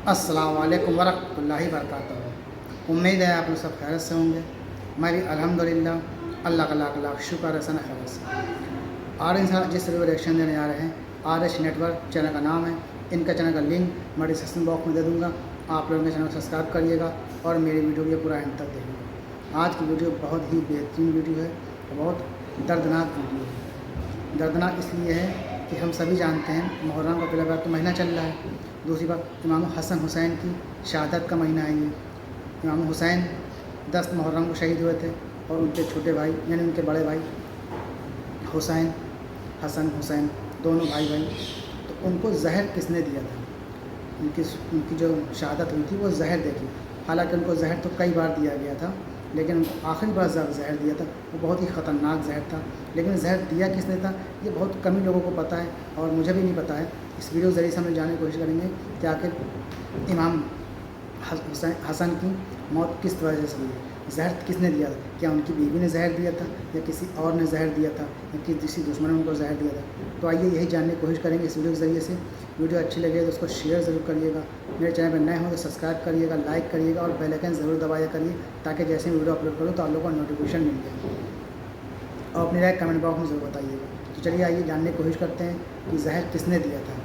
अस्सलाम वालेकुम वरहमतुल्लाहि वबरकातुहू। उम्मीद है आप लोग सब खैरियत से होंगे। मैं भी अल्हम्दुलिल्लाह अल्लाह का लाख लाख शुक्र है सन खैरियत से। और इंसान जिस वीडियो रिएक्शन देने आ रहे हैं RH नेटवर्क चैनल का नाम है। इनका चैनल का लिंक मैं डिस्क्रिप्शन बॉक्स में दे दूँगा। आप लोगों के चैनल को सब्सक्राइब करिएगा और मेरी वीडियो को पूरा एंड तक देखिएगा। आज की वीडियो बहुत ही बेहतरीन वीडियो है, बहुत दर्दनाक वीडियो है। दर्दनाक इसलिए है कि हम सभी जानते हैं मुहर्रम का पहला बार तो महीना चल रहा है। दूसरी बात इमाम हसन हुसैन की शहादत का महीना है ये। इमाम हुसैन 10 मुहर्रम को शहीद हुए थे और उनके छोटे भाई यानी उनके बड़े भाई हुसैन हसन हुसैन दोनों भाई तो उनको जहर किसने दिया था? उनकी जो शहादत हुई थी वो जहर देखी। हालांकि उनको जहर तो कई बार दिया गया था, लेकिन उनको आखिरी बार जहर दिया था वो बहुत ही ख़तरनाक जहर था। लेकिन जहर दिया किसने था ये बहुत कम ही लोगों को पता है और मुझे भी नहीं पता है। इस वीडियो के ज़रिए से हम जानने की कोशिश करेंगे कि आखिर इमाम हसन की मौत किस वजह से हुई है, जहर किसने दिया था? क्या उनकी बीवी ने जहर दिया था या किसी और ने जहर दिया था या किसी दुश्मन ने उनको जहर दिया था? तो आइए यही जानने की कोशिश करेंगे इस वीडियो के ज़रिए से। वीडियो अच्छी लगे तो उसको शेयर ज़रूर करिएगा। मेरे चैनल पर नए हो तो सब्सक्राइब करिएगा, लाइक करिएगा और बेल आइकन ज़रूर दबाया करिए ताकि जैसे ही वीडियो अपलोड करूँ तो आप लोगों को नोटिफिकेशन मिल जाए। और अपनी राय कमेंट बॉक्स में ज़रूर बताइएगा। तो चलिए आइए जानने की कोशिश करते हैं कि जहर किसने दिया था।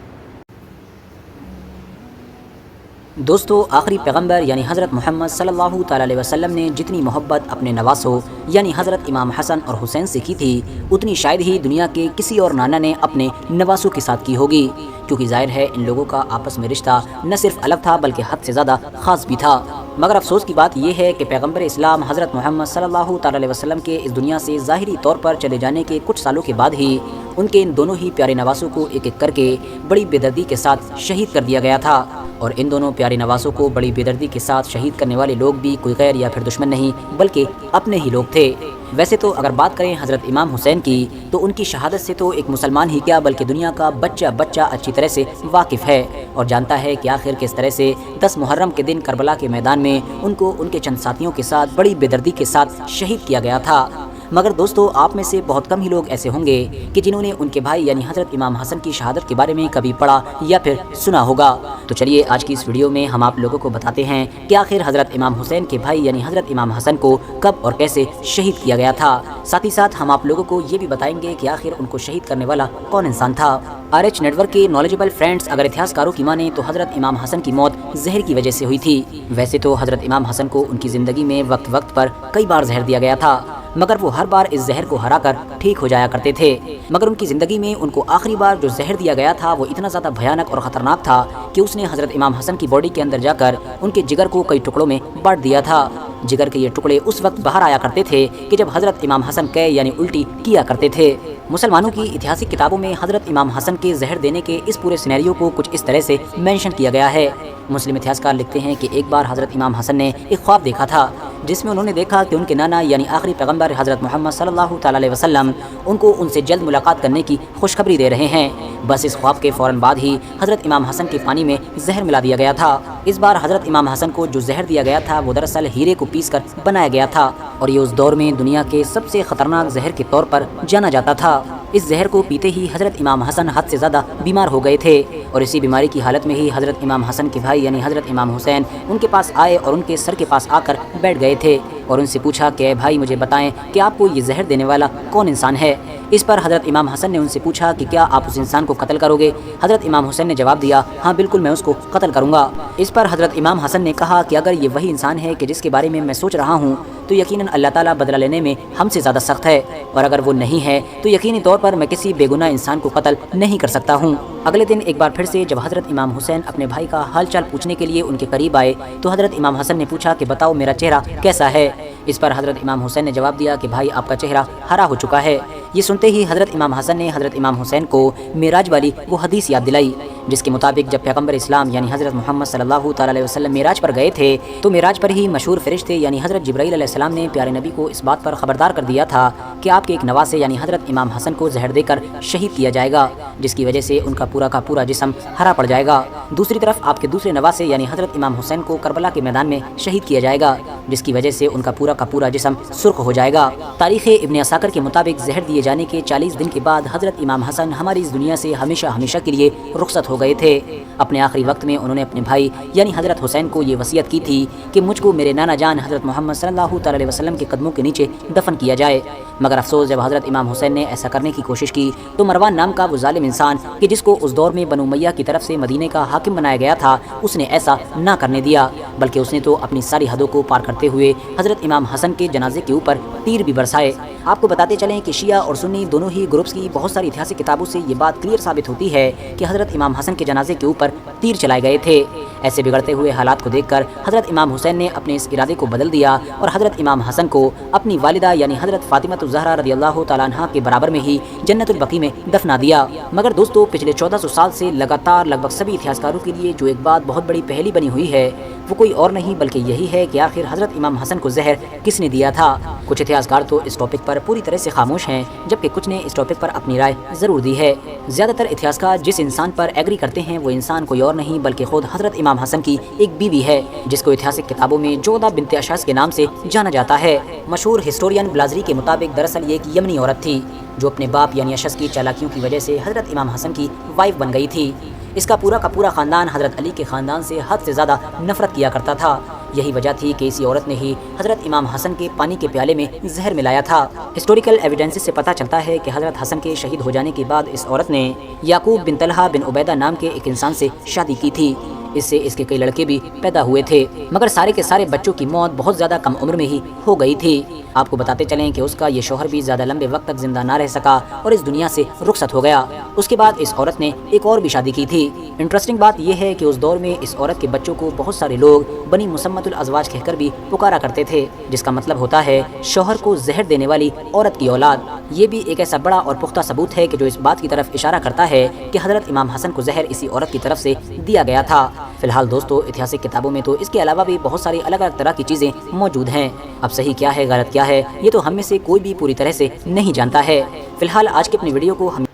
दोस्तों, आखिरी पैगंबर यानी हज़रत मोहम्मद सल्लल्लाहु ताला अलैहि वसल्लम ने जितनी मोहब्बत अपने नवासों यानी हज़रत इमाम हसन और हुसैन से की थी उतनी शायद ही दुनिया के किसी और नाना ने अपने नवासों के साथ की होगी, क्योंकि जाहिर है इन लोगों का आपस में रिश्ता न सिर्फ अलग था बल्कि हद से ज़्यादा ख़ास भी था। मगर अफसोस की बात यह है कि पैगंबर इस्लाम हज़रत मोहम्मद सल्लल्लाहु ताला अलैहि वसल्लम के इस दुनिया से ज़ाहिरी तौर पर चले जाने के कुछ सालों के बाद ही उनके इन दोनों ही प्यारे नवासों को एक एक करके बड़ी बेदर्दी के साथ शहीद कर दिया गया था। और इन दोनों प्यारे नवासों को बड़ी बेदर्दी के साथ शहीद करने वाले लोग भी कोई गैर या फिर दुश्मन नहीं बल्कि अपने ही लोग थे। वैसे तो अगर बात करें हज़रत इमाम हुसैन की तो उनकी शहादत से तो एक मुसलमान ही क्या बल्कि दुनिया का बच्चा अच्छी तरह से वाकिफ़ है और जानता है कि आखिर किस तरह से 10 मुहर्रम के दिन करबला के मैदान में उनको उनके चंद साथियों के साथ बड़ी बेदर्दी के साथ शहीद किया गया था। मगर दोस्तों, आप में से बहुत कम ही लोग ऐसे होंगे कि जिन्होंने उनके भाई यानी हज़रत इमाम हसन की शहादत के बारे में कभी पढ़ा या फिर सुना होगा। तो चलिए आज की इस वीडियो में हम आप लोगों को बताते हैं कि आखिर हज़रत इमाम हुसैन के भाई यानी हज़रत इमाम हसन को कब और कैसे शहीद किया गया था। साथ ही साथ हम आप लोगों को ये भी बताएंगे कि आखिर उनको शहीद करने वाला कौन इंसान था। RH नेटवर्क के नॉलेजेबल फ्रेंड्स, अगर इतिहासकारों की माने तो हज़रत इमाम हसन की मौत जहर की वजह से हुई थी। वैसे तो हज़रत इमाम हसन को उनकी ज़िंदगी में वक्त वक्त पर कई बार जहर दिया गया था, मगर वो हर बार इस जहर को हराकर ठीक हो जाया करते थे। मगर उनकी ज़िंदगी में उनको आखिरी बार जो जहर दिया गया था वो इतना ज़्यादा भयानक और ख़तरनाक था कि उसने हज़रत इमाम हसन की बॉडी के अंदर जाकर उनके जिगर को कई टुकड़ों में बांट दिया था। जिगर के ये टुकड़े उस वक्त बाहर आया करते थे कि जब हज़रत इमाम हसन कै यानी उल्टी किया करते थे। मुसलमानों की ऐतिहासिक किताबों में हज़रत इमाम हसन के जहर देने के इस पूरे सिनेरियो को कुछ इस तरह से मेंशन किया गया है। मुस्लिम इतिहासकार लिखते हैं कि एक बार हज़रत इमाम हसन ने एक ख्वाब देखा था जिसमें उन्होंने देखा कि उनके नाना यानी आखिरी पैगंबर हज़रत मोहम्मद सल्लल्लाहु ताला अलैहि वसल्लम उनको उनसे जल्द मुलाकात करने की खुशखबरी दे रहे हैं। बस इस ख्वाब के फ़ौरन बाद ही हज़रत इमाम हसन के पानी में जहर मिला दिया गया था। इस बार हज़रत इमाम हसन को जो जहर दिया गया था वो दरअसल हीरे को पीस कर बनाया गया था और ये उस दौर में दुनिया के सबसे ख़तरनाक जहर के तौर पर जाना जाता था। इस जहर को पीते ही हज़रत इमाम हसन हद से ज़्यादा बीमार हो गए थे और इसी बीमारी की हालत में ही हज़रत इमाम हसन के भाई यानी हज़रत इमाम हुसैन उनके पास आए और उनके सर के पास आकर बैठ गए थे और उनसे पूछा कि भाई मुझे बताएं कि आपको ये जहर देने वाला कौन इंसान है। इस पर हज़रत इमाम हसन ने उनसे पूछा कि क्या आप उस इंसान को कत्ल करोगे? हज़रत इमाम हुसैन ने जवाब दिया, हाँ बिल्कुल मैं उसको कत्ल करूँगा। इस पर हज़रत इमाम हसन ने कहा कि अगर ये वही इंसान है कि जिसके बारे में मैं सोच रहा हूँ तो यकीनन अल्लाह ताला बदला लेने में हमसे ज़्यादा सख्त है, और अगर वो नहीं है तो यकीनी तौर पर मैं किसी बेगुनाह इंसान को कत्ल नहीं कर सकता हूँ। अगले दिन एक बार फिर से जब हज़रत इमाम हुसैन अपने भाई का हाल चाल पूछने के लिए उनके करीब आए तो हज़रत इमाम हसन ने पूछा कि बताओ मेरा चेहरा कैसा है। इस पर हज़रत इमाम हुसैन ने जवाब दिया कि भाई आपका चेहरा हरा हो चुका है। ये सुनते ही हज़रत इमाम हसन ने हज़रत इमाम हुसैन को मेराज वाली वो हदीस याद दिलाई जिसके मुताबिक जब पैगंबर इस्लाम यानी हज़रत मोहम्मद सल्लल्लाहु ताला अलैहि वसल्लम मेराज पर गए थे तो मेराज पर ही मशहूर फरिश्ते यानी हज़रत जिब्राईल अलैहिस्सलाम ने प्यारे नबी को इस बात पर ख़बरदार कर दिया था कि आपके एक नवासे यानी हज़रत इमाम हसन को जहर देकर शहीद किया जाएगा, जिसकी वजह से उनका पूरा का पूरा जिस्म हरा पड़ जाएगा। दूसरी तरफ आपके दूसरे नवासे यानी हज़रत इमाम हुसैन को करबला के मैदान में शहीद किया जाएगा, जिसकी वजह से उनका पूरा का पूरा जिस्म सुर्ख हो जाएगा। तारीख़ इब्न असाकिर के मुताबिक जहर दिए जाने के 40 दिन के बाद हज़रत इमाम हसन हमारी इस दुनिया से हमेशा हमेशा के लिए रुखसत हो ہو گئے تھے۔ اپنے آخری وقت میں انہوں نے اپنے بھائی یعنی حضرت حسین کو یہ وصیت کی تھی کہ مجھ کو میرے نانا جان حضرت محمد صلی اللہ تعالی علیہ وسلم کے قدموں کے نیچے دفن کیا جائے، مگر افسوس جب حضرت امام حسین نے ایسا کرنے کی کوشش کی تو مروان نام کا وہ ظالم انسان کہ جس کو اس دور میں بنو امیہ کی طرف سے مدینے کا حاکم بنایا گیا تھا، اس نے ایسا نہ کرنے دیا، بلکہ اس نے تو اپنی ساری حدوں کو پار کرتے ہوئے حضرت امام حسن کے جنازے کے اوپر تیر بھی برسائے۔ آپ کو بتاتے چلیں کہ شیعہ اور سنی دونوں ہی گروپس کی بہت ساری اتہاسک کتابوں سے یہ بات کلیئر ثابت ہوتی ہے کہ حضرت امام حسن کے جنازے کے اوپر تیر چلائے گئے تھے۔ ایسے بگڑتے ہوئے حالات کو دیکھ کر حضرت امام حسین نے اپنے اس ارادے کو بدل دیا اور حضرت امام حسن کو اپنی والدہ یعنی حضرت فاطمہ الزہرا رضی اللہ تعالیٰ عنہا کے برابر میں ہی جنت البقیع میں دفنا دیا۔ مگر دوستو پچھلے 1400 سال سے لگاتار لگ بھگ سبھی اتہاسکاروں کے لیے جو ایک بات بہت بڑی پہلی بنی ہوئی ہے وہ کوئی اور نہیں بلکہ یہی ہے کہ آخر حضرت امام حسن کو زہر کس نے دیا تھا۔ کچھ اتہاسکار تو اس ٹاپک پر پوری طرح سے خاموش ہیں، جبکہ کچھ نے اس ٹاپک پر اپنی رائے ضرور دی ہے۔ زیادہ تر اتہاسکار جس انسان پر ایگری کرتے ہیں وہ انسان کوئی اور نہیں بلکہ خود حضرت امام حسن کی ایک بیوی ہے، جس کو اتہاسک کتابوں میں جودہ بنت اشعث کے نام سے جانا جاتا ہے۔ مشہور ہسٹورین بلازری کے مطابق دراصل یہ ایک یمنی عورت تھی جو اپنے باپ یعنی اشعث کی چالاکیوں کی وجہ سے حضرت امام حسن کی وائف بن گئی تھی۔ اس کا پورا خاندان حضرت علی کے خاندان سے حد سے زیادہ نفرت کیا کرتا تھا۔ یہی وجہ تھی کہ اسی عورت نے ہی حضرت امام حسن کے پانی کے پیالے میں زہر ملایا تھا۔ ہسٹوریکل ایویڈنس سے پتہ چلتا ہے کہ حضرت حسن کے شہید ہو جانے کے بعد اس عورت نے یعقوب بن طلحہ بن عبیدہ نام کے ایک انسان سے شادی کی تھی۔ اس سے اس کے کئی لڑکے بھی پیدا ہوئے تھے، مگر سارے کے سارے بچوں کی موت بہت زیادہ کم عمر میں ہی ہو گئی تھی۔ آپ کو بتاتے چلیں کہ اس کا یہ شوہر بھی زیادہ لمبے وقت تک زندہ نہ رہ سکا اور اس دنیا سے رخصت ہو گیا۔ اس کے بعد اس عورت نے ایک اور بھی شادی کی تھی۔ انٹرسٹنگ بات یہ ہے کہ اس دور میں اس عورت کے بچوں کو بہت سارے لوگ بنی مسمت الازواج کہہ کر بھی پکارا کرتے تھے، جس کا مطلب ہوتا ہے شوہر کو زہر دینے والی عورت کی اولاد۔ یہ بھی ایک ایسا بڑا اور پختہ ثبوت ہے کہ جو اس بات کی طرف اشارہ کرتا ہے کہ حضرت امام حسن کو زہر اسی عورت کی طرف سے دیا گیا تھا۔ فی الحال دوستو اتہاسک کتابوں میں تو اس کے علاوہ بھی بہت ساری الگ الگ طرح کی چیزیں موجود ہیں۔ اب صحیح کیا ہے غلط کیا ہے یہ تو ہم میں سے کوئی بھی پوری طرح سے نہیں جانتا ہے۔ فی الحال آج کی اپنی ویڈیو کو ہم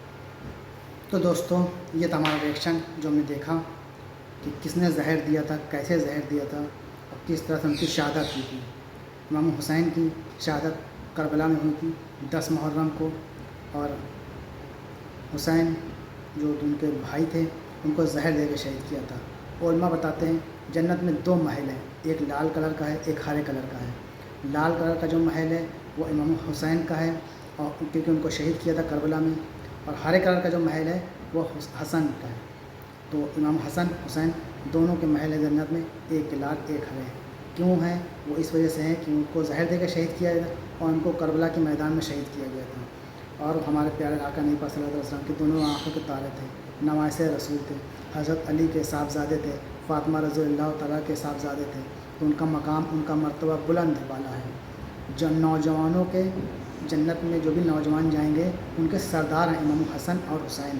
تو دوستوں یہ تھا ہمارا ریئیکشن جو ہم نے دیکھا کہ کس نے زہر دیا تھا، کیسے زہر دیا تھا اور کس طرح سے ان کی شہادت ہوئی تھی۔ امام حسین کی شہادت کربلا میں ہوئی تھی 10 محرم کو، اور حسین جو ان کے بھائی تھے ان کو زہر دے کے شہید کیا تھا۔ علماء بتاتے ہیں جنت میں 2 محل ہیں، ایک لال کلر کا ہے ایک ہرے کلر کا ہے۔ لال کلر کا جو محل ہے وہ امام حسین کا ہے اور کیونکہ ان کو شہید کیا تھا کربلا میں، اور ہرے کلر کا جو محل ہے وہ حسن کا ہے۔ تو امام حسن حسین دونوں کے محل جنت میں ایک لال ایک ہرے کیوں ہیں؟ وہ اس وجہ سے ہیں کہ ان کو زہر دے کے شہید کیا گیا اور ان کو کربلا کے میدان میں شہید کیا گیا تھا۔ اور ہمارے پیارے آقا نبی پاک صلی اللہ علیہ وسلم کے دونوں آنکھوں کے تارے تھے، نوائس رسول تھے، حضرت علی کے صاحبزادے تھے، فاطمہ رضی اللہ تعالیٰ کے صاحبزادے تھے، تو ان کا مقام ان کا مرتبہ بلند بالا ہے۔ جو نوجوانوں کے جنت میں جو بھی نوجوان جائیں گے ان کے سردار ہیں امام حسن اور حسین،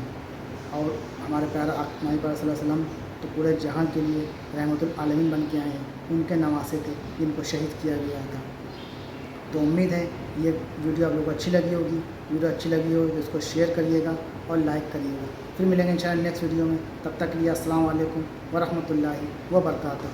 اور ہمارے پیارے آقا نبی پاک صلی اللہ علیہ وسلم تو پورے جہاں کے لیے رحمت العالمین بن کے آئے ہیں، ان کے نواسے تھے جن کو شہید کیا گیا تھا۔ تو امید ہے یہ ویڈیو آپ لوگوں کو اچھی لگی ہوگی۔ ویڈیو اچھی لگی ہو تو اس کو شیئر کریے گا اور لائک کریے گا۔ پھر ملیں گے انشاءاللہ نیکسٹ ویڈیو میں، تب تک کے لیے السلام علیکم ورحمۃ اللہ وبرکاتہ۔